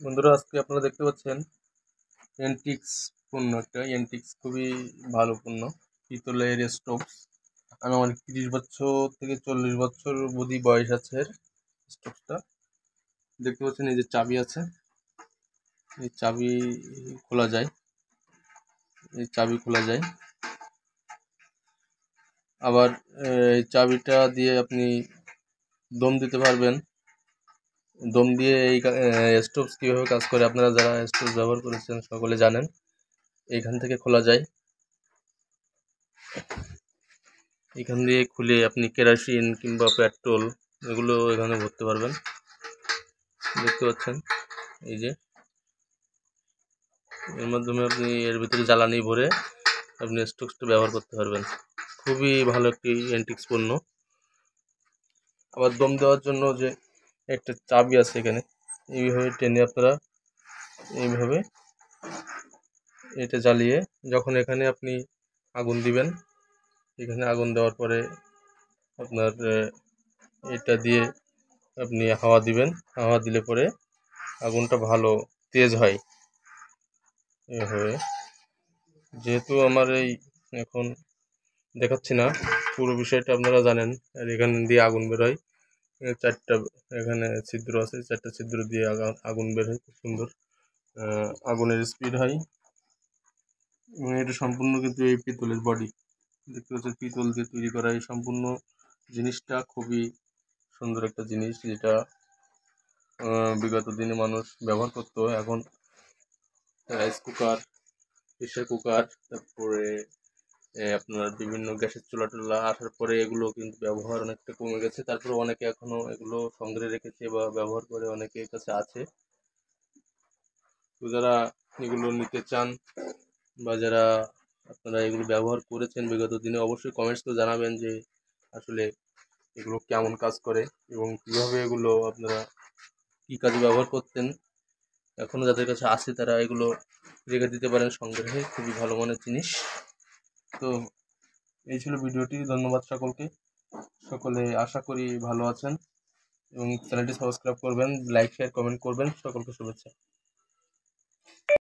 বন্ধুরা, আজকে আপনারা দেখতে পাচ্ছেন এন্টিক্স পণ্য। একটা এন্টিক্স খুবই ভালো পণ্য, পিতলের স্টোভ। আমার 30 বছর থেকে 40 বছর অবধি বয়স আছে এর। স্টোভটা দেখতে পাচ্ছেন, এই যে চাবি আছে, এই চাবি খোলা যায়, এই চাবি খোলা যায়। আবার এই চাবিটা দিয়ে আপনি দম দিতে পারবেন। দম দিয়ে এই স্টোভ কীভাবে কাজ করে আপনারা যারা স্টোভ ব্যবহার করেছেন সকলে জানেন। এইখান থেকে খোলা যায়, এখান দিয়ে খুলে আপনি কেরোসিন কিংবা পেট্রোল এগুলো এখানে ভরতে পারবেন। দেখতে পাচ্ছেন, এই যে এর মাধ্যমে আপনি এর ভিতরে জ্বালানি ভরে আপনি স্টোভটা ব্যবহার করতে পারবেন। খুবই ভালো একটি এন্টিক্স পণ্য। আবার দম দেওয়ার জন্য যে একটা চাবি আছে এখানে, এইভাবে টেনে আপনারা এইভাবে এটা জ্বালিয়ে যখন এখানে আপনি আগুন দিবেন, এখানে আগুন দেওয়ার পরে আপনার এটা দিয়ে আপনি হাওয়া দিবেন। হাওয়া দিলে পরে আগুনটা ভালো তেজ হয়। এভাবে যেহেতু আমার এই এখন দেখাচ্ছি না, পুরো বিষয়টা আপনারা জানেন। আর এখান দিয়ে আগুন বের হয়, চারটা এখানে ছিদ্র আছে, চারটা ছিদ্র দিয়ে আগুন বের হয়, খুব সুন্দর আগুনের স্পিড হয়। এবং এটা সম্পূর্ণ কিন্তু এই পিতলের বডি দেখতে পাচ্ছেন, পিতল দিয়ে তৈরি করা এই সম্পূর্ণ জিনিসটা খুবই সুন্দর একটা জিনিস, যেটা বিগত দিনে মানুষ ব্যবহার করতো। এখন রাইস কুকার, প্রেশার কুকার, তারপরে আপনার বিভিন্ন গ্যাসের চুলা টুলা আসার পরে এগুলো কিন্তু ব্যবহার অনেকটা কমে গেছে। তারপরে অনেকে এখনও এগুলো সংগ্রহে রেখেছে বা ব্যবহার করে, অনেকের কাছে আছে। তো যারা এগুলো নিতে চান বা যারা আপনারা এগুলো ব্যবহার করেছেন বিগত দিনে, অবশ্যই কমেন্টস করে জানাবেন যে আসলে এগুলো কেমন কাজ করে এবং কীভাবে এগুলো আপনারা কী কাজে ব্যবহার করতেন। এখনও যাদের কাছে আছে তারা এগুলো রেখে দিতে পারেন সংগ্রহে, খুবই ভালো মানের জিনিস। তো এই ছিল ভিডিওটি। ধন্যবাদ সকলকে। সকলে আশা করি ভালো আছেন এবং চ্যানেলটি সাবস্ক্রাইব করবেন, লাইক শেয়ার কমেন্ট করবেন। সকলকে শুভেচ্ছা।